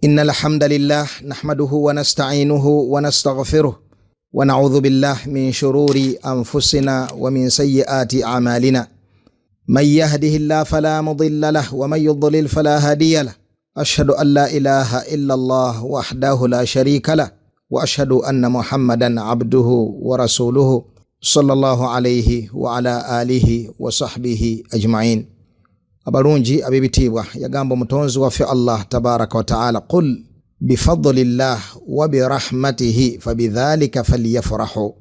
إن الحمد لله نحمده ونستعينه ونستغفره ونعوذ بالله من شرور أنفسنا ومن سيئات أعمالنا من يهده الله فلا مضل له ومن يضلل فلا هادي له أشهد أن لا إله إلا الله وحده لا شريك له وأشهد أن محمدا عبده ورسوله صلى الله عليه وعلى آله وصحبه أجمعين. Abalungi abibitibwa yagamba mutonzi waffe Allah tabaraka wa taala qul bifadlillah wa birahmatihi fabidhalika falyafrahu.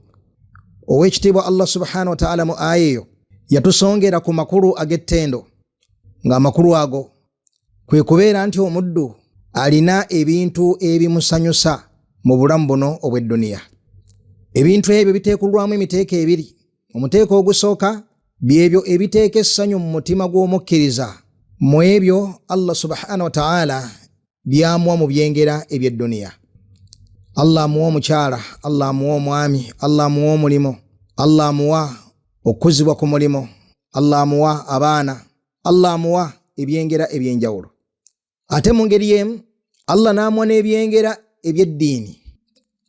Owekitibwa Allah subhanahu wa taala mu ayeyo yatusongera ku makulu agettendo nga amakulu ago kwe kubeera nti omuddu alina ebintu ebimusanyusa mu bulamu buno obw'edduniya. Ebintu ebyo biteekulwamu emiteeko ebiri. Omuteeko ogusooka byebyo ebiteeka essanyu mu mutima gw'omukkiriza mu ebyo Allah subhanahu wa ta'ala byamuwa mu byengera eby'edduniya. Allah amuwa omukyala, Allah amuwa omwami, Allah amuwa omulimu, Allah amuwa okuzibwa ku mulimu, Allah amuwa abaana, Allah amuwa ebyengera ebyenjawulo. Ate mu ngeri y'emu Allah n'amuwa n'ebyengera eby'eddiini.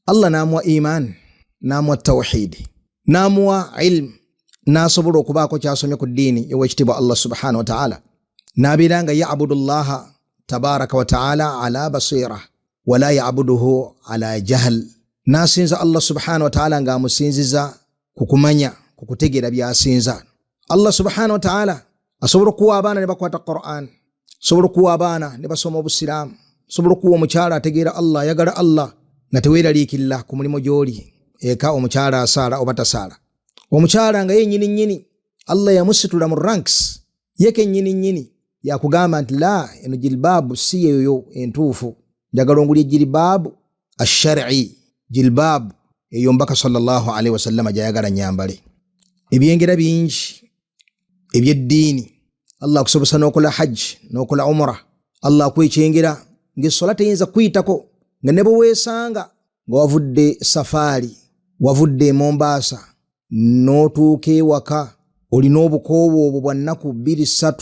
Allah n'amuwa iman, n'amuwa tawhidi, n'amuwa ilmu, nasobola okubaako kyasomye ku ddiini y'owekitibwa Allah subhanahu wa ta'ala. N'abeera nga ya'budullaha tabaraka wa ta'ala ala basira wala ya'buduhu ala jahl. N'asinza Allah subhanahu wa ta'ala nga amusinziza ku kumanya, ku kutegeera by'asinza. Allah subhanahu wa ta'ala asobola okuwa abaana ne bakwata Qur'an, asobola okuwa abaana ne basoma obusiraamu, asobola okuwa omukyala ategeera Allah, ayagala Allah nga teweeraliikirira ku mulimu gy'oli eka omukyala asaala oba tasaala. Omukyala nga yennyini nnyini Allah yamusitula mu ranks yeke nnyini nnyini yakugamba nti la eno jilbaabu si yeyo entuufu, njagala ongulye jilbaabu ash-shar'i, jilbaabu eyo mbaka sallallahu alaihi wasallam gyayagala nyambale. Ebyengera bingi eby'eddiini. Allah akusobesa n'okola hajji n'okola umra. Allah akwekyengera ng'essola teyinza kuyitako nga ne bwe weesanga nga wavudde safaari, wavudde Mombasa n'otuuka ewaka olina obukoowo obwo bwa nnaku 2-3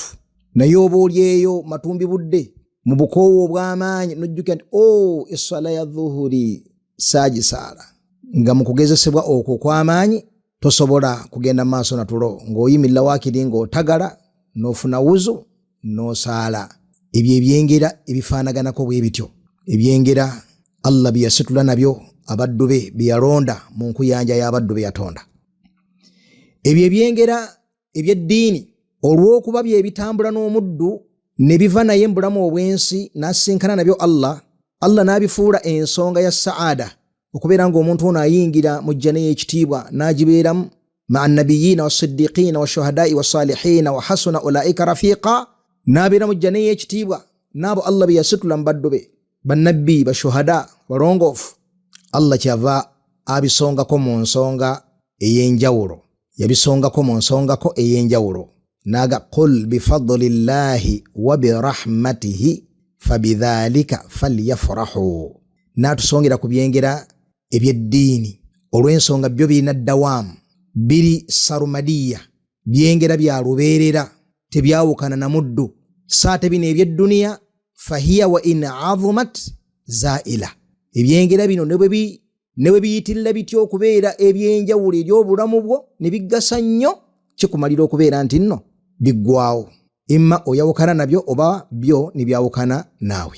naye oba oli eyo matumbi budde mu bukoowo obw'amaanyi n'ojjukira nti essala ya dhuhuri saagisaala, nga mu kugezesebwa okwo okw'amaanyi tosobola kugenda maaso na tulo, ng'oyimirira waakiri ng'otagala n'ofuna wuzu n'osaala. Ebyo ebyengera ebifaanaganako bwe bityo, ebyengera Allah bye yasitula nabyo abaddu be bye yalonda mu nkuyanja y'abaddu be yatonda. Ebyo ebyengera eby'eddiini olw'okuba bye bitambula n'omuddu ne biva naye mu bulamu obw'ensi n'asinkana nabyo Allah n'abifuula ensonga ya saada, okubeera ng'omuntu ono ayingira mu jjana y'ekitiibwa n'agibeeramu ma'a nabiyyiina wassiddiqiina washuhadaa'i wassalihiina wa hasuna ulaa'ika rafiiqa, n'abeera mu jjana y'ekitiibwa n'abo Allah be yasitula mu baddu be bannabbi, bashuhada, balongoofu. Allah kyava abisongako mu nsonga ey'enjawulo, yabisongako mu nsongako ey'enjawulo naga qul bifadlillahi wa birahmatihi fabidhalika falyafrahu. N'atusongera ku byengera eby'eddiini olw'ensonga byo birina ddawaamu, biri sarumadiya, byengera bya lubeerera, tebyawukana na muddu. Saate bino eby'edduniya fahiya wa in azumat zaila. Ebyengera bino ne bwe biyitirira bityo okubeera ebyenjawulo ery'obulamu bwo ne biggasa nnyo, kikumalira okubeera nti nno biggwawo, imma oyawukana nabyo oba byo ne byawukana naawe.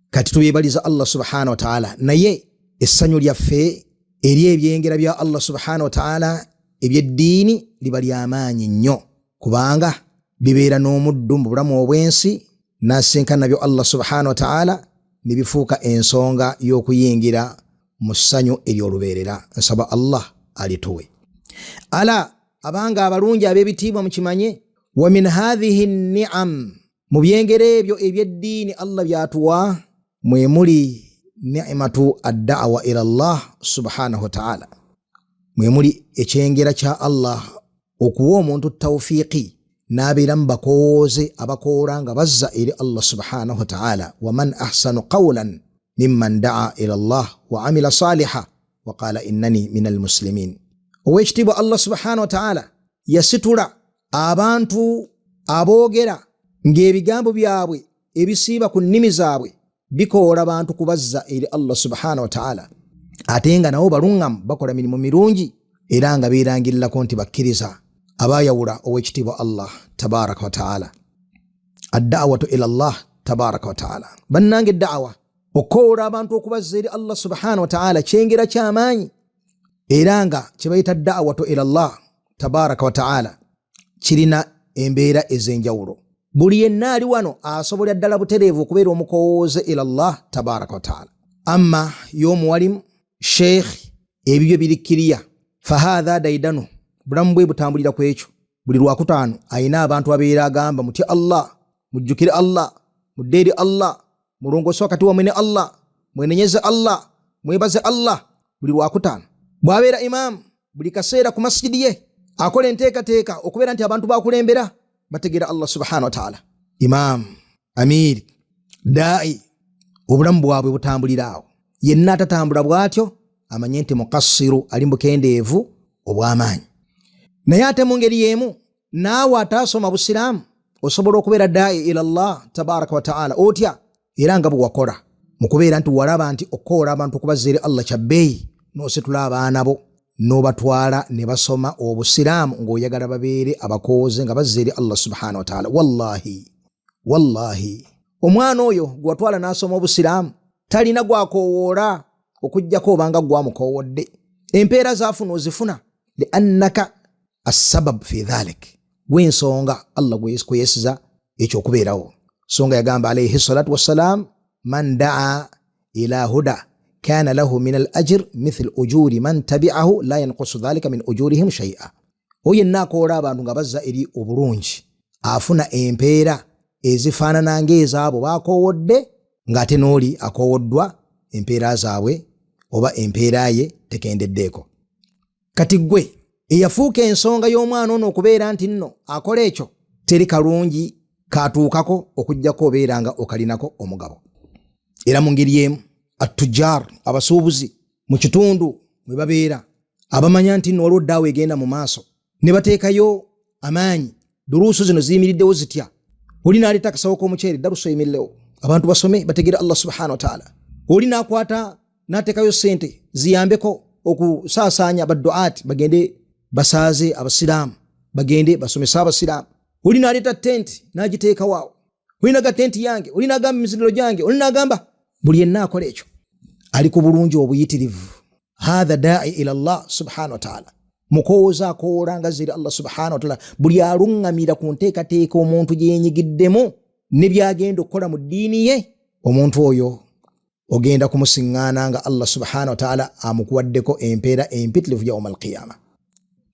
Kati tubyebaliza Allah subhanahu wa ta'ala, naye essanyu lyaffe eri ebyengera bya Allah subhanahu wa ta'ala eby'eddiini liba ly'amaanyi nnyo, kubanga bibeera n'omuddu mu bulamu obw'ensi n'asinkana nabyo Allah subhanahu wa ta'ala ne bifuuka ensonga y'okuyingira mu ssanyu ery'olubeerera. Nsaba Allah alituwe. Ala abanga abalungi ab'ebitiibwa mukimanye, wa min hadhihi ni'am, mu byengera ebyo eby'eddiini Allah byatuwa mwe muli ni'matu ad-da'wa ila Allah subhanahu wa ta'ala, mwe muli ekyengera kya Allah okuwa omuntu tawfiiqi n'abeera mu bakooze abakoola nga bazza eri Allah subhanahu wa ta'ala. Wa man ahsanu qawlan mimman da'a ila Allah wa amila saliha wa qala innani minal muslimin. Owekitibwa Allah subhanahu wa ta'ala yasitula abantu aboogera ng'ebigambo byabwe ebisiiba ku nnimi zaabwe bikoola bantu kubazza eri Allah subhanahu wa ta'ala ate nga nabo balungamu bakola mirimu mirungi era nga beerangirirako nti bakkiriza abayawula ow'ekitiibwa Allah tabaraka wa ta'ala. Ad-da'watu ila Allah tabaraka wa ta'ala. Bannange da'wa okoola abantu okubazza eri Allah subhanahu wa ta'ala kyengera ky'amaanyi era nga kye bayita da'watu ila Allah tabaraka wa ta'ala kirina embeera ez'enjawulo. Buli yenna ali wano asobola ddala butereevu okubeera omukowooze ila Allah tabaraka wa ta'ala. Amma y'omuwalimu sheikh ebibyo birikkiriya fahaadha daidanu bulamu bwe butambulira ku ekyo. Buli lwakutaano ayina abantu abeera agamba mutye Allah, mujjukire Allah, muddeeri Allah, mulongoose wakati wammwe ne Allah, mwenenyeze Allah, mwebaze Allah. Buli lwakutaano bw'abeera imaamu buli kaseera ku masjidi ye akola enteekateeka okubeera nti abantu bakulembera bategeera Allah subhanahu wa ta'ala. Imam, amir, da'i obulamu bwabwe butambulira awo. Yenna atatambula bw'atyo amanye nti mukassiru ali mukendeevu obw'amaanyi. Naye ate mu ngeri y'emu naawe ataasoma busiraamu osobola okubeera da'i ila Allah tabaraka wa ta'ala otya era nga bwe wakola mu kubeera nti walaba nti okoola abantu okubazza eri Allah kyabbeeyi n'ositula abaana bo n'obatwala ne basoma obusiraamu ng'oyagala babeere abakooze nga bazza eri Allah subhanahu wa ta'ala. Wallahi omwana oyo gwe watwala n'asoma obusiraamu talina gwakowoola okujjako obanga gwamukowodde. Empeera zaafuna ozifuna liannaka assabab fi dhalik, gw'ensonga Allah gwe yesiza ekyokubeerawo. Songa yagamba alayhi salatu wassalam man daa ila huda kana lahu min al-ajr mithl ujuri man tabi'ahu la yanqusu dhalika min ujurihim shay'a. Oyo yenna akoola abantu nga bazza eri obulungi afuna empeera ezifaanana ng'ezaabo baakowodde ng'ate n'oli akowoddwa empeera zaabwe oba empeera ye tekendeddeeko. Kati gwe eyafuuka ensonga y'omwana ono okubeera nti nno akola ekyo teri kalungi katuukako okujjako obeera nga okalinako omugabo. Era mu ngeri y'emu attujar abasuubuzi mu kitundu mwe babeera abamanya nti nno waliwo ddaawo egenda mu maaso ne bateekayo amaanyi duruusu zino ziyimiriddewo zitya. Oli n'aleeta akasawo k'omuceere darusu eyimirewo abantu basome bategeere Allah subhanahu wa ta'ala. Oli n'akwata n'ateekayo ssente ziyambeko okusaasaanya abadduaati bagende basaaze abasiraamu bagende basomesa abasiraamu. Oli n'aleeta tenti n'agiteeka waawo. Oli n'aga tenti yange, oli n'agamba emiziriro gyange, oli n'agamba. Buli yenna akola ekyo ali ku bulungi obuyitirivu. Hadha da'i ila Allah subhanahu wa ta'ala. Mukowooza akoola nga ziri Allah subhanahu wa ta'ala. Buli alungamira ku nteekateeka omuntu gye yenyigiddemu ne byagenda okukola mu ddiini ye, omuntu oyo ogenda kumusiŋŋaana nga Allah subhanahu wa ta'ala amukuwaddeko empeera empitirivu yawmal qiyama.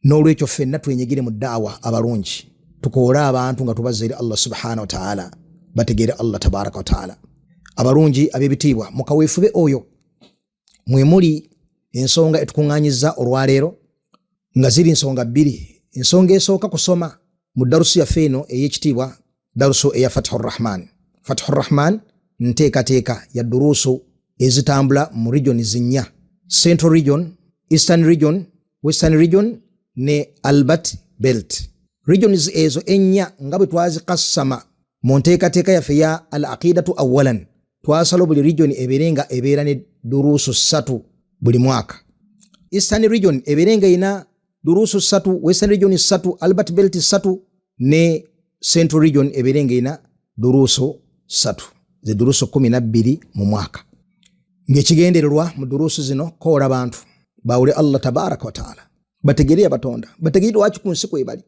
N'olwekyo ffenna twenyigire mu daawa abalungi tukoole abantu nga tubazza eri Allah subhanahu wa ta'ala bategeere Allah tabaraka wa ta'ala. Abalungi ab'ebitiibwa mu kaweefube oyo mwe muli ensonga etukuŋŋaanyizza olwaleero nga ziri ensonga bbiri. Ensonga esooka kusoma mu darusu yaffe eno ey'ekitiibwa darusu eya Fathur Rahman. Fathur Rahman nteekateeka ya duruusu ezitambula mu region zinnya: Central Region, Eastern Region, Western Region ne Albert Belt. Regions ezo ennya nga bwe twazikassama mu nteekateeka yaffe ya al-aqidatu awalan twasala buli region ebeerenga ebeera ne duruusu 3 buli mwaka. Eastern Region ebeerenga ina duruusu 3, Western Region 3, Albert Belt 3 ne Central Region ebeerenga ina duruusu 3, ze duruusu 12 mu mwaka. Ng'ekigendererwa mu duruusu zino koola bantu bawule Allah tabaraka wa ta'ala bategeere abatonda bategeere lwaki ku nsi kwebali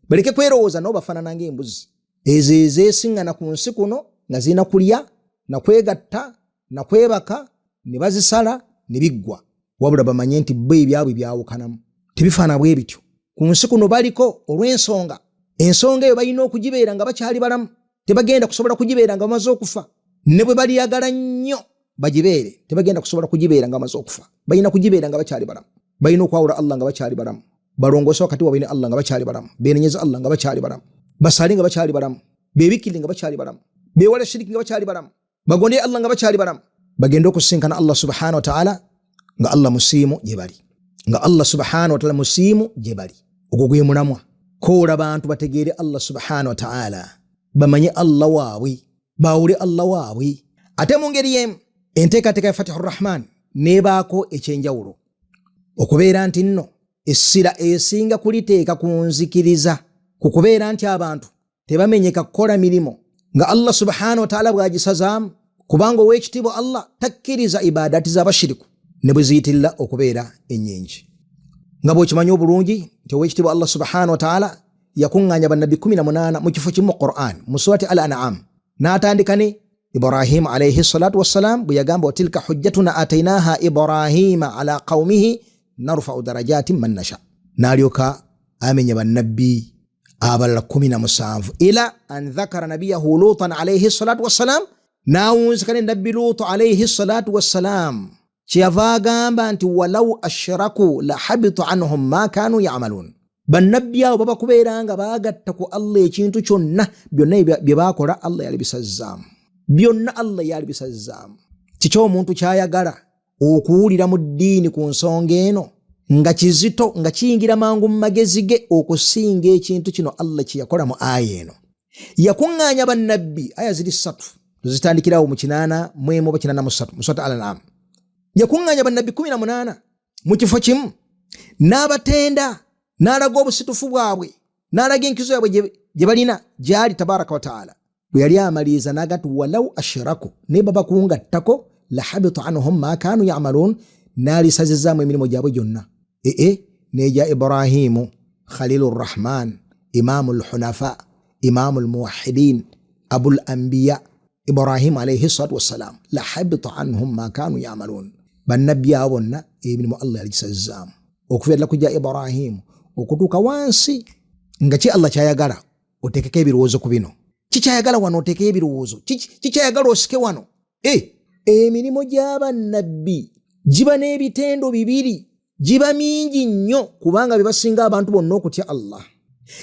baleke kwerowooza nabo bafaanana ng'embuzi ezo ezeesiŋŋana ku nsi kuno nga zirina kulya na kwegatta na kwebaka ne bazisala ne biggwa, wabula bamanye nti bo ebyabwe byawukanamu tebifaana bwe bityo. Ku nsi kuno baliko olw'ensonga, ensonga eyo balina okugibeera nga bakyali balamu, tebagenda kusobola kugibeera nga bamaze okufa. Ne bwe baliyagala nnyo bagibeere tebagenda kusobola kugibeera nga bamaze okufa, balina kugibeera nga bakyali balamu. Balina okwawula Allah nga bakyali balamu, balongoose wakati waabwe ne Allah nga bakyali balamu, beenenyeza Allah nga bakyali balamu, basaale nga bakyali balamu, beebikkirire nga bakyali balamu, beewale shiriki nga bakyali balamu, bagondere Allah nga bakyali balamu, bagende okusinkana Allah subhanahu wa ta'ala nga Allah musiimu gye bali, nga Allah subhanahu wa ta'ala musiimu gye bali. Ogwo gwe mulamwa. Koola bantu bategeere Allah subhanahu wa ta'ala, bamanye Allah waabwe, bawule Allah waabwe, ate mu ngeri y'emu enteekateeka ya Fatihur Rahman neebaako ekyenjawulo okubeera nti nno essira esinga kuliteeka ku nzikiriza ku kubeera nti abantu tebamenyeka kukola mirimo nga Allah subhanahu wa ta'ala bw'agisazaamu, kubanga ow'ekitiibwa Allah takkiriza ibaadati z'abashiriku ne bwe ziyitirira okubeera ennyingi. Nga bw'okimanyi obulungi nti ow'ekitiibwa Allah subhanahu wa ta'ala yakuŋŋaanya bannabbi 18 mu kifo kimu mu Qur'an mu surati Al-An'am, n'atandika ne Ibrahim alayhi salatu wassalam bwe yagamba watilka hujjatuna atainaha Ibrahima ala qaumihi narfa'u darajatin man nasha, n'alyoka amenya bannabbi abalala 17 ila an dhakara nabiyahu Lutan alayhi salatu wassalam, n'awunzika ne nabbi Lutu alayhi salatu wassalam kyeyava agamba nti walau ashraku la habita anhum ma kanu ya'malun. Bannabbi abo baba kubeera nga baagatta ku Allah ekintu kyonna byonna bye baakola Allah yalibisazzaamu, byonna Allah yalibisazzaamu. Kiki omuntu kyayagala okuwulira mu ddiini ku nsonga eno nga kizito nga kiyingira mangu mu magezi ge okusinga ekintu kino Allah kye yakola mu aya eno. Yakuŋŋaanya bannabbi aya ziri 3 tuzitandikirawo mu 8 mu 83 mu surati Al-An'am. Yakuŋŋaanya bannabbi 18 mu kifo kimu, n'abatenda, n'alaga obusitufu bwabwe, n'alaga enkizo yabwe gye balina gyali tabaraka wa ta'ala. Bwe yali amaliza n'agati walau ashraku ne baba kungattako la habita anhum ma kanu ya'malun, n'alisazizaamu emirimu gyabwe gyonna. Neja Ibrahimu Khalilur Rahman, Imamul Hunafa, Imamul Muwahhidin, Abul Anbiya Ibrahim alayhi salatu wassalam, la habita anhum ma kanu ya'malun. Bannabbi abo bonna emirimu Allah yaligisazizaamu okuviira kujja Ibrahimu okutuuka wansi nga ki Allah kyayagala oteekeko ebirowoozo ku bino. Kikyayagala wano oteekeko ebirowoozo, kikyayagala osike wano. Emirimu gy'abannabbi giba n'ebitendo bibiri, giba mingi nnyo kubanga bibasinga abantu bonna okutya Allah.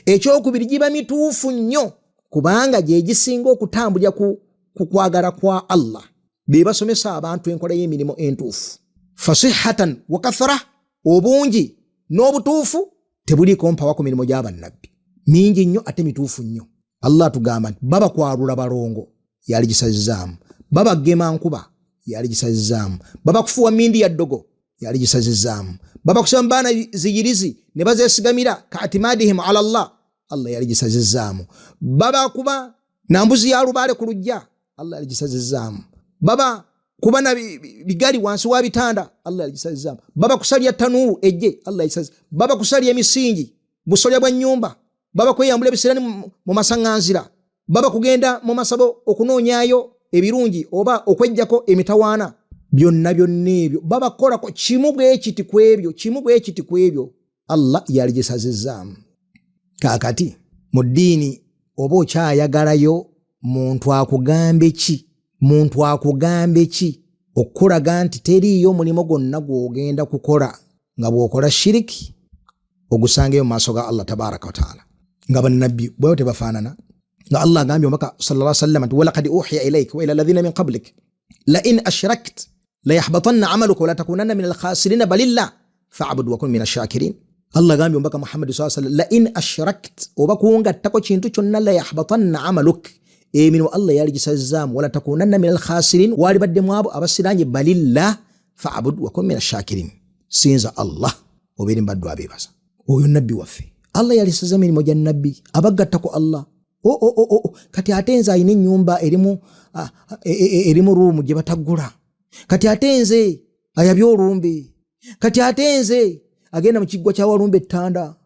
Ekyokubiri giba mituufu nnyo kubanga gye gisinga okutambulira ku kwagala kwa Allah. Be basomesa abantu enkola y'emirimu entuufu. Fasihatan wa kathra, obungi n'obutuufu tebuliko mpawa ku mirimu gy'abannabbi. Mingi nnyo ate mituufu nnyo. Allah tugamba nti baba kwalula balongo yaligisazizaamu, baba gema nkuba yaligisazizaamu, baba kufuwa mindi ya ddogo yaligisazizaamu, baba kusema baana ziyirizi ne bazesigamira katimadihim ala Allah yaligisazizaamu, baba kuba nambuzi ya lubale ku lujja Allah yaligisazizaamu, baba kuba na bigali wansi wa bitanda Allah yaligisazizaamu, baba kusalya tanuru ejje Allah yaligisazizaamu, baba kusalya emisingi busolya bwa nyumba, baba kweyambula ebisirani mu masaŋŋanzira, baba kugenda mu masabo okunoonyaayo ebirungi oba okwejjako emitawaana, byonna ebyo baba kolako kimu bwe kiti ku ebyo Allah yaligisazizaamu. Kaakati mu ddiini oba okyayagalayo muntu akugambe ki okulaga nti teriiyo mulimu gwonna gw'ogenda kukola nga bw'okola shiriki ogusangeyo mu maaso ga Allah tabaraka wa ta'ala. Nga bannabbi bwe tebafaanana nga Allah agambye omubaka sallallahu alaihi wasallam nti walaqad uhiya ilayka wa ila alladhina min qablik la in ashrakta la yahbatanna 'amaluka wa la takunanna min al-khasirin balillah fa'bud wa kun min ash-shakirin. Allah agambye omubaka Muhammad sallallahu alaihi wasallam la in ashrakta oba kungattako kintu kyonna la yahbatanna 'amaluka emirimu Allah yaligisazizaamu wala takunanna min al-khasirin walibaddemu abo abasiranye balillah fa'bud wa kun min ash-shakirin. Sinza Allah obeere mbaddu abeebaza. Oyo nabbi waffe Allah yalisaza emirimu gya nabbi abagattako Allah. Kati ate nze ayina ennyumba erimu ruumu gye bataggula, kati ate nze ayabye olumbe, kati ate nze agenda mu kiggwa kya walumbe ettanda,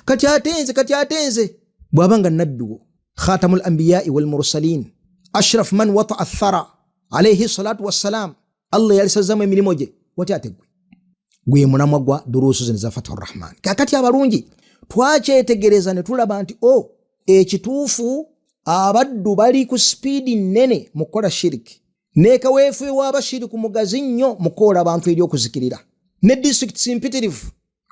kati ate nze bw'abanga nabbi wo khatamul anbiya'i wal mursalin ashraf man wata'a athara alayhi salatu wassalam Allah yalisazamu emirimu gye wati ate gwe munamwa gwa durusu zino za Fatihur Rahman. Kakati abalungi twakyetegereza ne tulaba nti ekituufu abaddu bali ku speedi nnene mu kukola shiriki, n'ekaweefu w'abashiriku mugazi nnyo mu kukola abantu eri okuzikirira, ne districts mpitirivu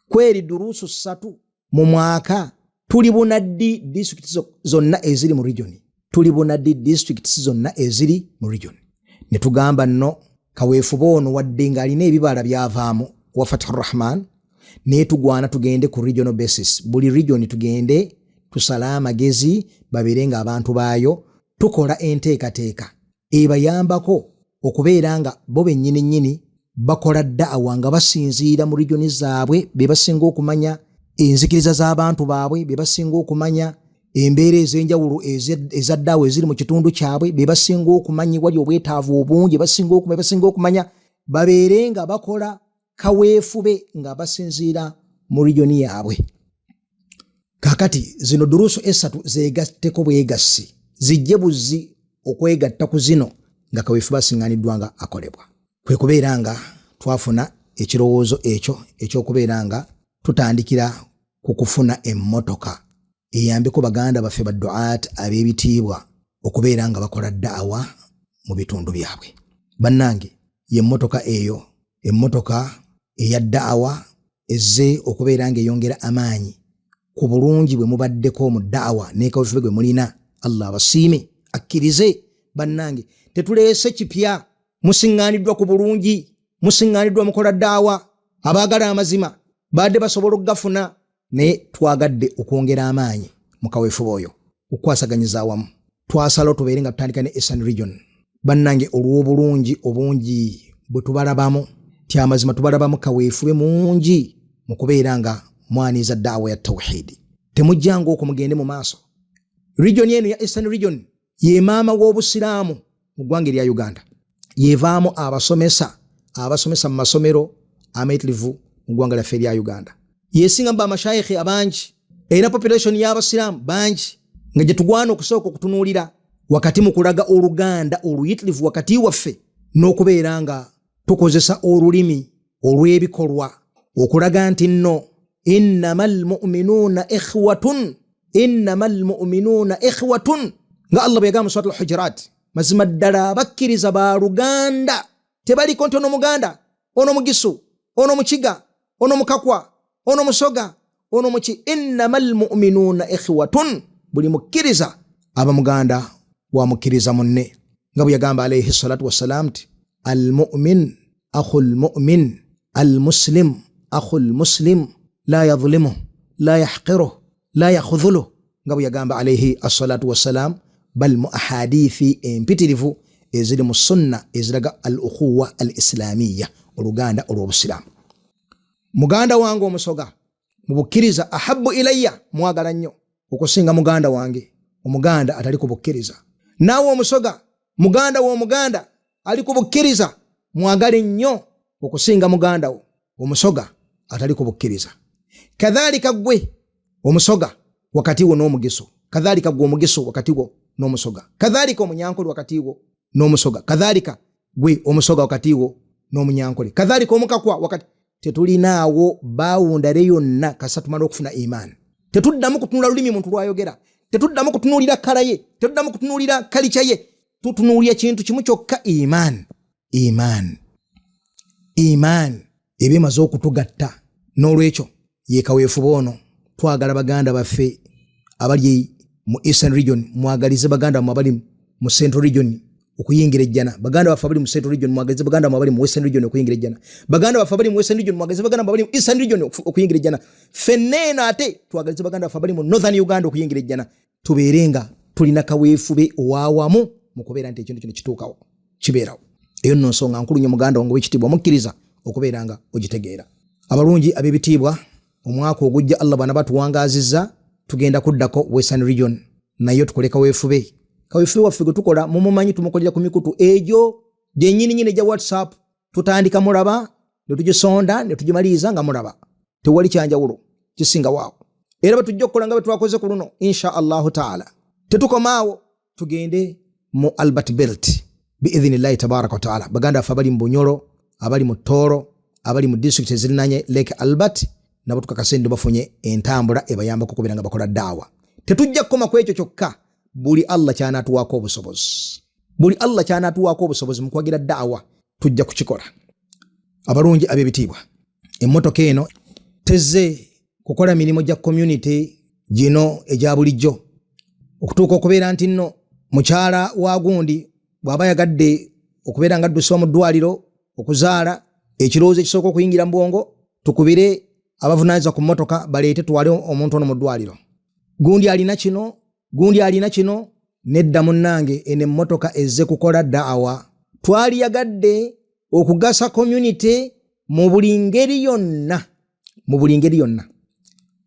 kweri durusu 3 mu mwaka. Tuli bunaddi districts zonna eziri mu region, ne tugamba nno kaweefu boono wadde ng'alina ebibala byavaamu wa Fatihur Rahman naye tugwana tugende ku regional basis, buli region tugende tusala amagezi babeere nga abantu baayo tukola enteekateeka ebayambako okubeera nga bo bennyini bakola da'wa nga basinziira mu regioni zaabwe be basinga okumanya enzikiriza z'abantu baabwe be basinga okumanya embeera ez'enjawulo eza da'wa eziri mu kitundu kyabwe be basinga okumanya wali obwetaavu obungi basinga okumanya babeere nga bakola kaweefube nga basinziira mu regioni yaabwe. Kakati zino durusu esatu zeegatteko bwegassi zijje buzzi okwegatta ku zino nga kaweefube asiŋŋaaniddwa nga akolebwa. Kwe kubeera nga twafuna ekirowoozo ekyo ekyokubeera nga tutandikira ku kufuna emmotoka eyambeko baganda baffe ba du'aat ab'ebitiibwa okubeera nga bakola da'wa mu bitundu byabwe. Bannange ye emmotoka eyo, emmotoka eya da'wa ezze okubeera nga eyongera amaanyi ku bulungi bwe mubaddeko mu da'wa n'ekaweefube gwe mulina. Allah basiime akkirize. Bannange tetuleese kipya, musiŋŋaaniddwa ku bulungi, musiŋŋaaniddwa mukola da'wa. Abaagala amazima badde basobola okugafuna naye twagadde okwongera amaanyi mu kaweefube oyo okukwasaganyiza awamu. Twasalawo tubeere nga tutandika ne Eastern Region. Bannange olw'obulungi obungi bwe tubalabamu ti amazima tubalabamu kaweefube mungi mu kubeera nga mwaniiza da'wa ya tawhidi. Temujjanga okwo mugende mu maaso. Region eno ya Eastern Region ye maama w'obusiraamu mu ggwanga erya Uganda. Yevaamu abasomesa mu masomero amayitirivu mu ggwanga lyaffe erya Uganda. Yesinga mba amashayikhi abangi era population y'abasiraamu bangi nga gye tugwana okusooka okutunuulira wakati mu kulaga oluganda oluyitirivu wakati waffe n'okubeera nga tukozesa olulimi olw'ebikolwa okulaga nti nno innamal mu'minuuna ikhwatun nga Allah bwe yagamba mu Suuratul Hujurat, mazima ddala abakkiriza ba luganda tebaliko nti ono muganda, ono mugisu, ono mukiga, ono mukakwa, ono musoga, ono muki. Innamal mu'minuuna ikhwatun, buli mukkiriza aba muganda wa mukkiriza munne. Nga bwe yagamba alayhi salatu wassalam ti al-mu'min akhul mu'min al-muslim akhul muslim la yadhlimu la yahqiru la yakhudhulu. Nga bwe yagamba alayhi as-salatu wassalam, bal mu ahadithi empitirivu eziri mu sunna eziraga al-ukhuwa al-islamiyya, oluganda olw'obusiraamu. Muganda wange omusoga mu bukkiriza ahabbu ilayya, mwagala nnyo okusinga muganda wange omuganda atali ku bukkiriza. Naawe omusoga muganda w'omuganda ali ku bukkiriza mwagale nnyo okusinga muganda wo omusoga atali ku bukkiriza. Kadhalika gwe omusoga wakati wo n'omugiso, kadhalika gwe omugiso wakati wo n'omusoga, kadhalika omunyankole wakati wo n'omusoga, kadhalika gwe omusoga wakati wo n'omunyankole, kadhalika omukakwa wakati. Tetulinaawo baawundale yonna kasa tumala okufuna imaani. Tetuddamu kutunula lulimi muntu lwayogera, tetuddamu kutunuulira kala ye, tetuddamu kutunuulira kalica ye, tutunuulira kintu kimu kyokka, imaani. Eba emaze okutugatta. N'olwekyo ye kaweefube ono twagala baganda baffe abali mu Eastern Region mwagalize baganda mu abali mu Central Region okuyingira ejjana. Baganda baffe abali mu Central Region mwagalize baganda mu abali mu Western Region okuyingira ejjana. Baganda baffe abali mu Western Region mwagalize baganda mu abali mu Eastern Region okuyingira ejjana. Fenneena ate twagalize baganda baffe abali mu Northern Uganda okuyingira ejjana. Tubeerenga tulina kaweefube owawamu mu kubeera nti ekintu kino kituukawo kibeerawo. Eyo nno nsonga nkulu nnyo muganda wange w'ekitiibwa mukkiriza okubeera nga ogitegeera. Abalungi ab'ebitiibwa, omwaka ogujja Allah bana batuwangaazizza tugenda kuddako Western Region nayo tukole kaweefube. Kaweefube waffe gwe tukola mumumanyi tumukolera ku mikutu egyo gyennyini gya WhatsApp. Tutandika mulaba ne tugisonda ne tugimaliza nga mulaba, tewali kyanjawulo kisinga waawo. Era batujja okukola nga bwe twakoze ku luno insha Allahu taala. Tetukomaawo, tugende mu Albert Belt biidhinillahi tabaraka wa taala. Baganda baffe abali mu Bunyoro, abali mu Tooro, abali mu district ezirinanye Lake Albert nabo tukakase ndo bafunye entambula ebayamba kukubeera nga bakola da'wa. Tetujja kukoma ku ekyo kyokka, buli Allah kyanaatuwaako obusobozi mu kwagira da'wa tujja kukikola. Abalungi ab'ebitiibwa, emmotoka eno tezze kukola mirimu gya community gino egya bulijjo okutuuka okubeera nti nno mukyala wa gundi bw'aba yagadde okubeera nga addusibwa mu ddwaliro okuzaala, ekirowoozo ekisooka okuyingira mu bwongo, tukubire abavunaanyizibwa ku mmotoka baleete twale omuntu ono mu ddwaliro. Gundi alina kino, nedda munnange eno emmotoka ezze kukola da'wa twali yagadde okugasa community mu buli ngeri yonna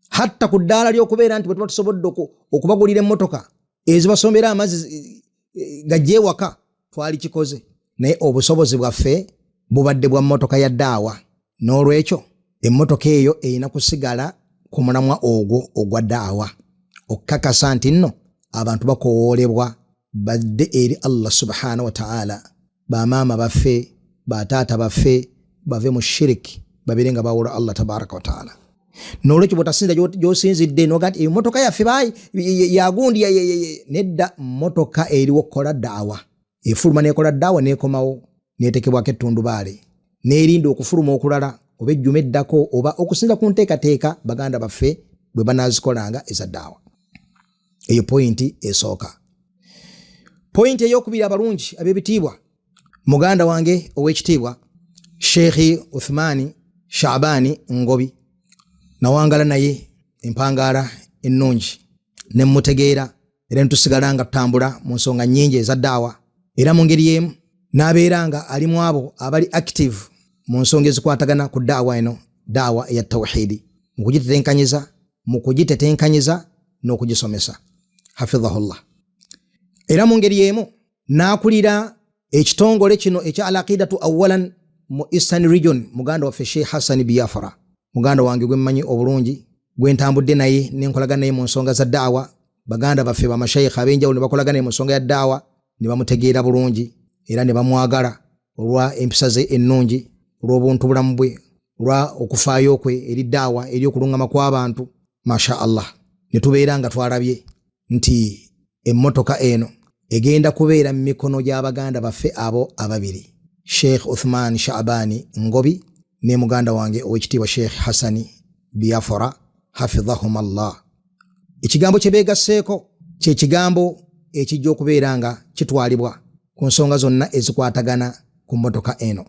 hatta ku ddaala ly'okubeera nti bwe tuba tusobodde okubagulira emmotoka ezibasombera amazzi gajja ewaka twali kikoze, naye obusobozi bwaffe bubadde bwa mmotoka ya ddaawa. N'olwekyo emmotoka eyo erina kusigala ku mulamwa ogwo ogwa ddaawa okukakasa nti nno abantu bakowoolebwa badde eri Allah subhanahu wa ta'ala, bamaama baffe bataata baffe bave mu shiriki babire nga bawula Allah tabaraka wa ta'ala. N'olwekyo bw'otasinza gy'osinzidde n'oga nti emmotoka yaffe yagundi nedda, mmotoka eriwo okukola ddaawa, efuluma n'ekola ddaawa n'ekomawo n'etekebwako ettundubaale n'erinda okufuluma okulala oba ejjuma eddako oba okusinza ku nteekateeka baganda baffe bwe banaazikolanga eza ddaawa. Eyo pointi esooka. Pointi ey'okubiri, abalungi ab'ebitiibwa, muganda wange ow'ekitiibwa Sheikh Uthmani Shaabani Ngobi, nawangala naye empangaala ennungi ne mutegeera era ntusigala nga tutambula mu nsonga nnyingi eza ddaawa, era mu ngeri y'emu n'abeera nga ali mu abo abali active mu nsonga ezikwatagana ku ddaawa eno, ddaawa eya tawhidi, mu kugitetenkanyiza n'okugisomesa hafidhahullah. Era mu ngeri y'emu n'akulira ekitongole kino ekya al-aqidatu awalan mu Eastern Region, muganda waffe Sheikh Hassan Biafra, muganda wange gwe mmanyi obulungi, gwe ntambudde naye n'enkolagana naye mu nsonga za ddaawa. Baganda baffe ba mashayikh ab'enjawulo ne bakolagana naye mu nsonga ya ddaawa, ne bamutegeera bulungi era ne bamwagala olwa empisa ze ennungi, olw'obuntu bulamu bwe, olwa okufaayo kwe eri ddaawa, eri okuluŋŋama kw'abantu. Masha Allah, ne tubeera nga twalabye nti emmotoka eno egenda kubeera mu mikono gy'abaganda baffe abo ababiri, Sheikh Uthman Shaabani Ngobi ne muganda wange ow'ekitiibwa Sheikh Hassani Biafra hafidhahumallah. Ekigambo kye beegasseeko kye kigambo ekijja okubeera nga kitwalibwa ku nsonga zonna ezikwatagana ku mmotoka eno.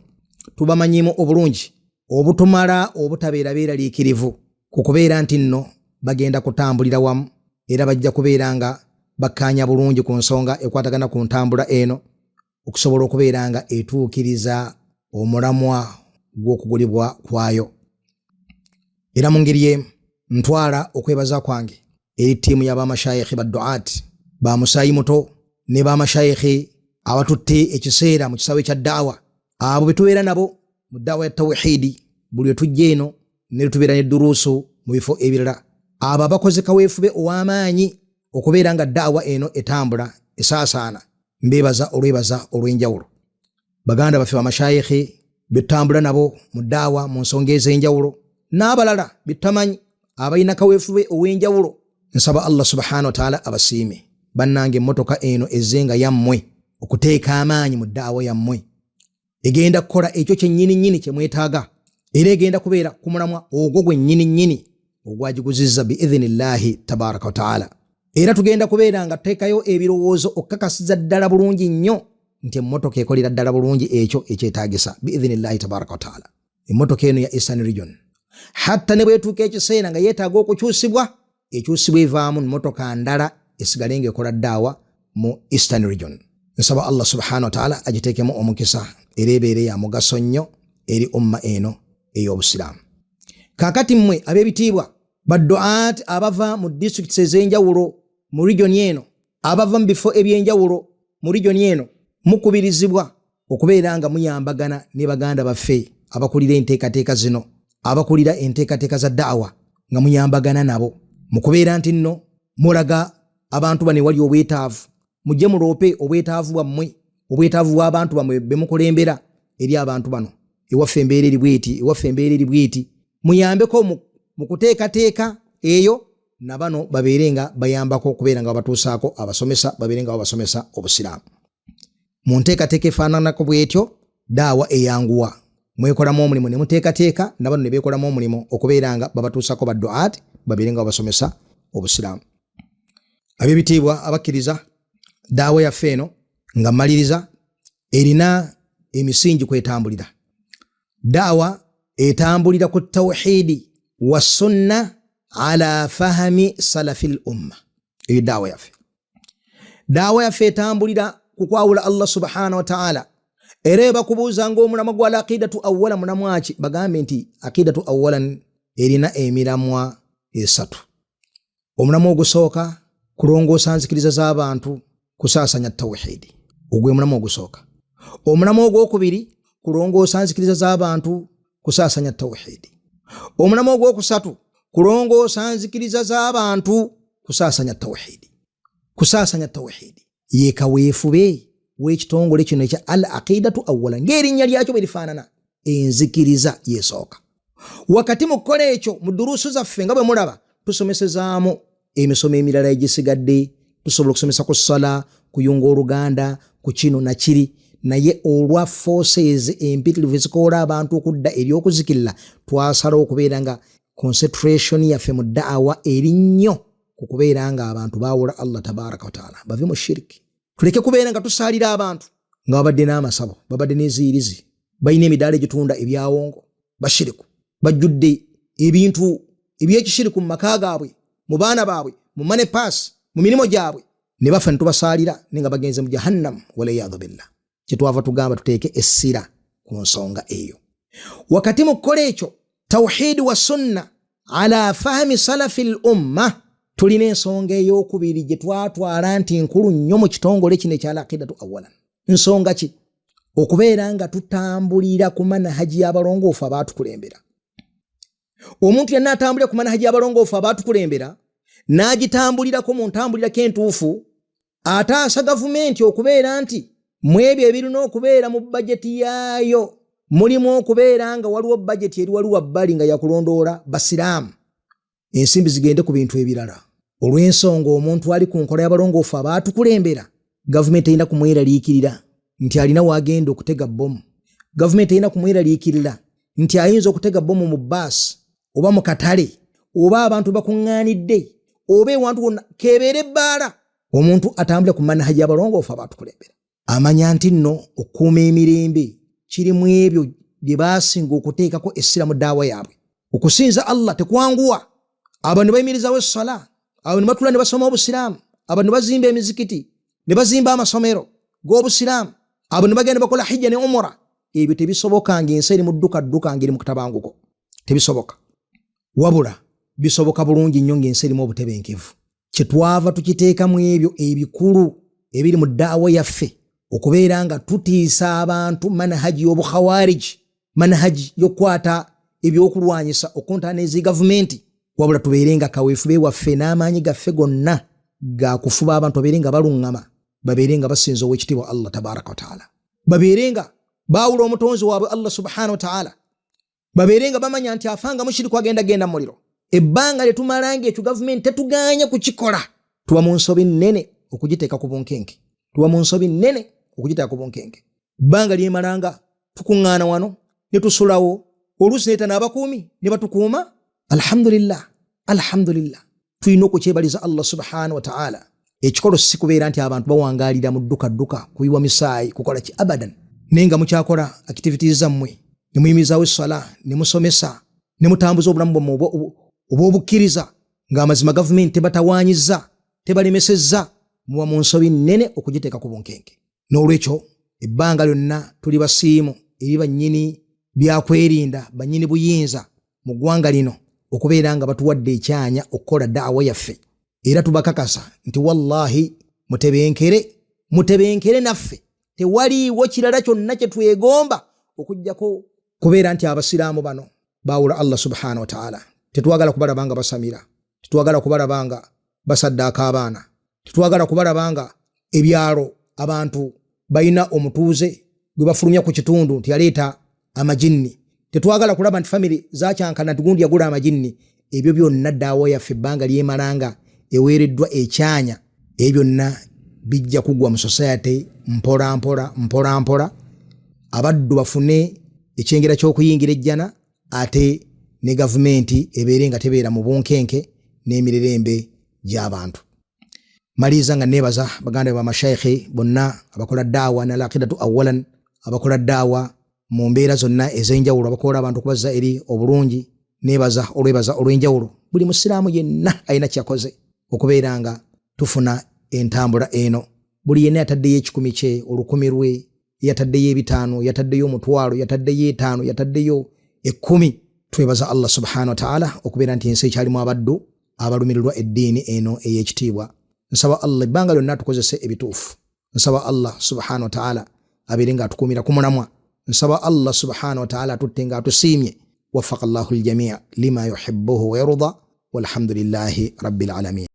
Tubamanyimu obulungi obutumala obutabeerabeeraliikirivu ku kubeera nti nno bagenda kutambulira wamu era bajja kubeera nga bakkaanya bulungi ku nsonga ekwatagana ku ntambula eno okusobola okubeera nga etuukiriza omulamwa gw'okugulibwa kwayo. Era mu ngeri y'emu ntwala okwebaza kwange eri ttiimu y'abamashayikhi ba du'aati ba Musaayi Muto ne bamashayikhi abatutte ekiseera mu kisawe kya ddaawa, abo betubeera nabo mu ddaawa ya tawhidi buli we tujja eno ne tubeera ne duruusu mu bifo ebirala, abo abakoze kaweefube ow'amaanyi okubeera nga ddaawa eno etambula esaasaana, mbeebaza olwebaza olw'enjawulo. Baganda baffe bamashayikhi betutambula nabo mu ddaawa mu nsonga ez'enjawulo n'abalala betamanyi abalina kaweefube ow'enjawulo, nsaba Allah subhanahu wa ta'ala abasiime. Bannange emmotoka eno ezzenga yammwe okuteeka amaanyi mu ddaawa yammwe, egenda kukola ekyo kyennyini kye mwetaaga, era egenda kubeera ku mulamwa ogwo gwe nnyini ogwagiguzizza biidhnillahi tabaraka wa ta'ala. Era tugenda kubeera nga tuteekayo ebirowoozo okukakasiza ddala bulungi nnyo nti emmotoka ekolera ddala bulungi ekyo ekyetaagisa biidhnillahi tabaraka wa ta'ala. Emmotoka eno ya Eastern Region hatta ne bwetuuka ekiseera nga yeetaaga okukyusibwa, ekyusibwa evaamu mmotoka ndala esigale ng'ekola ddaawa mu Eastern Region. Nsaba Allah subhanahu wa ta'ala agiteekemu omukisa era ebeere ya mugaso nnyo eri umma eno ey'obusiraamu. Kaakati mmwe ab'ebitiibwa baddu'aat abava mu districts ez'enjawulo mu region eno, abava mu bifo eby'enjawulo mu region eno, mukubirizibwa okubeera nga muyambagana ne baganda baffe abakulira enteekateeka zino, abakulira enteekateeka za ddaawa, nga muyambagana nabo mu kubeera nti nno mulaga abantu bano wali obwetaavu, mujje muloope obwetaavu bwammwe, obwetaavu bw'abantu bammwe be mukulembera eri abantu bano. Ewaffe embeera eri bweti, ewaffe embeera eri bweti, muyambeko mu kuteekateeka eyo, na bano babeere nga bayambako okubeera nga babatuusaako abasomesa, babeere nga babasomesa obusiraamu. Mu nteekateeka efaananako bwetyo ddaawa eyanguwa, mwekolamu omulimu ne muteekateeka, na bano ne beekolamu omulimu okubeera nga babatuusaako baddu'aati, babeere nga babasomesa obusiraamu. Ab'ebitiibwa abakkiriza, ddaawa yaffe eno nga mmaliriza erina emisingi kwetambulira. Ddaawa etambulira ku tawhidi wa sunna ala fahami salafil umma. Eyo ddaawa yaffe. Ddaawa yaffe etambulira ku kwawula Allah subhanahu wa ta'ala Era bakubuuza ng'omulamwa gwa aqidatu awwala mulamwa ki bagambe nti aqidatu awwalan erina emiramwa esatu. Omulamwa ogusooka kulongoosa nzikiriza z'abantu kusaasanya tawhidi, ogwe mulamwa ogusooka. Omulamwa ogwokubiri kulongoosa nzikiriza z'abantu kusaasanya tawhidi. Omulamwa ogwokusatu kulongoosa nzikiriza z'abantu kusaasanya tawhidi. Kusaasanya tawhidi ye kaweefube w'ekitongole kino ekya al aqidatu awwala ng'erinnya lyakyo bwe lifaanana, enzikiriza yesooka. Wakati mu kukola ekyo mu duruusu zaffe nga bwe mulaba tusomesezaamu emisomo emirala egisigadde, tusobola okusomesa ku ssala, kuyunga oluganda, ku kino na kiri, naye olwa forces empitirivu ezikoola abantu okudda eri okuzikirira twasalawo okubeera nga concentration yaffe mu da'awa eri nnyo ku kubeera nga abantu baawula Allah tabaraka wa taala bave mu shiriki. Tuleke kubeera nga tusaalira abantu nga babadde n'amasabo, babadde n'eziyirizi, balina emidaala egitunda ebyawongo, bashiriku, bajjudde ebintu ebyekishiriku mu maka gaabwe, mu baana baabwe, mu money pass, mu mirimu gyabwe, ne bafa ne tubasaalira nenga bagenze mu jahannam waliyadhu billah. Kyetwava tugamba tuteeke essira ku nsonga eyo. Wakati mu kukola ekyo tawhidi wa sunna ala fahmi salafi l-umma, tulina ensonga ey'okubiri gye twatwala nti nkulu nnyo mu kitongole kino ekya aqidatu awwalan. Nsonga ki? Okubeera nga tutambulira ku manhaji y'abalongoofu abaatukulembera. Omuntu yenna atambulira ku manhaji y'abalongoofu abaatukulembera n'agitambulirako mu ntambulirako entuufu, ataasa gavumenti okubeera nti mu ebyo ebirina okubeera mu bajeti yaayo mulimu okubeera nga waliwo bajeti eri waliwo bbali nga yakulondoola basiraamu, ensimbi zigende ku bintu ebirala. Olw'ensonga omuntu ali ku nkola y'abalongoofu abaatukulembera, gavumenti erina kumweraliikirira nti alina wagenda okutega bbomu. Gavumenti erina kumweraliikirira nti ayinza okutega bbomu mu bbaasi oba mu katale oba abantu bakuŋŋaanidde oba ewantu wonna kebeera ebbaala. Omuntu atambulira ku manhaji y'abalongoofu abaatukulembera amanya nti nno okukuuma emirembe kiri mu ebyo bye baasinga okuteekako essira mu ddaawa yaabwe. Okusinza Allah tekwanguwa. Abo ne bayimirizawo essala, abo ne batula ne basoma obusiraamu, abo ne bazimba emizikiti, ne bazimba amasomero g'obusiraamu, abo ne bagenda bakola hijja ne umura. Ebyo tebisoboka ng'ensi eri mu dduka ng'eri mu kutabanguko, tebisoboka. Wabula bisoboka bulungi nnyo ng'ensi erimu obutebenkevu. Kyetwava tukiteeka mu ebyo ebikulu ebiri mu ddaawa yaffe, okubeera nga tutiisa abantu manhaji y'obukhawariji, manhaji y'okukwata ebyokulwanyisa okuntaana ezi gavumenti. Wabula tubeere nga kaweefube waffe n'amaanyi gaffe gonna ga kufuba abantu babeere nga baluŋŋama, babeere nga basinza ow'ekitiibwa Allah tabaraka wa taala, babeere nga baawula omutonzi waabwe Allah subhanahu wa taala, babeere nga bamanya nti afanga mushiriku agenda mu muliro. Ebbanga lye tumalanga ekyo gavumenti tetugaanya kukikola, tuba mu nsobi nnene okugiteeka ku bunkenke, tuba mu nsobi nnene okugiteeka ku bunkenke. Ebbanga lyemalanga tukuŋŋaana wano ne tusulawo, oluusi neeta n'abakuumi ne batukuuma. Alhamdulillah, alhamdulillah, tulina okukyebaliza Allah subhanahu wa ta'ala. Ekikolo si kubeera nti abantu bawangaalira mu dduka kuyiwa misaayi kukola ki abadan, naye nga mukyakola activities zammwe, ne muyimirizawo essala, ne musomesa, ne mutambuza obulamu bwammwe obw'obukkiriza, ng'amazima gavumenti tebatawaanyizza, tebalemesezza, muba mu nsobi nnene okugiteeka ku bunkenke. N'olwekyo ebbanga lyonna tuli basiimu eri bannyini byakwerinda, bannyini buyinza mu ggwanga lino, okubeera nga batuwadde ekyanya okukola da'awa yaffe. Era tubakakasa nti wallahi mutebenkere naffe, tewaliiwo kirala kyonna kye twegomba okujjako kubeera nti abasiraamu bano baawula Allah subhanahu wa ta'ala. Tetwagala kubalaba nga basamira, tetwagala kubalaba nga basaddaaka abaana, tetwagala kubalaba nga ebyalo abantu balina omutuuze gwe bafulumya ku kitundu nti yaleeta amajinni, tetwagala kulaba nti family zakyankana nti gundi yagula amajinni. Ebyo byonna ddaawa yaffe ebbanga lyemalanga eweereddwa ekyanya, ebyo byonna bijja kugwa mu society mpola mpola, abaddu bafune ekyengera ky'okuyingira ejjana, ate ne gavumenti ebeere nga tebeera mu bunkenke n'emirerembe gy'abantu. Maliza nga nebaza baganda ba mashayikhi bonna abakola daawa na aqidatu awwalan, abakola daawa mu mbeera zonna ez'enjawulo, abakola abantu okubaza eri obulungi. Nebaza olw'enjawulo buli musiraamu yenna alina kyakoze okubeera nga tufuna entambula eno. Buli yenna yataddeyo ekikumi kye, olukumi lwe, yataddeyo 5 yataddeyo 1,000 yataddeyo 5 yataddeyo 10 twebaza Allah subhanahu wa ta'ala okubeera nti ensi ekyalimu abaddu abalumirirwa eddiini eno ey'ekitiibwa. Nsaba Allah ebbanga lyonna tukozese ebituufu. Nsaba Allah subhanahu wa ta'ala abeere nga atukuumira ku mulamwa. Nsaba Allah subhanahu wa ta'ala atutte nga atusiimye. Waffaqallahu al-jamii' lima yuhibbuhu wa yarda walhamdulillahi rabbil alamin.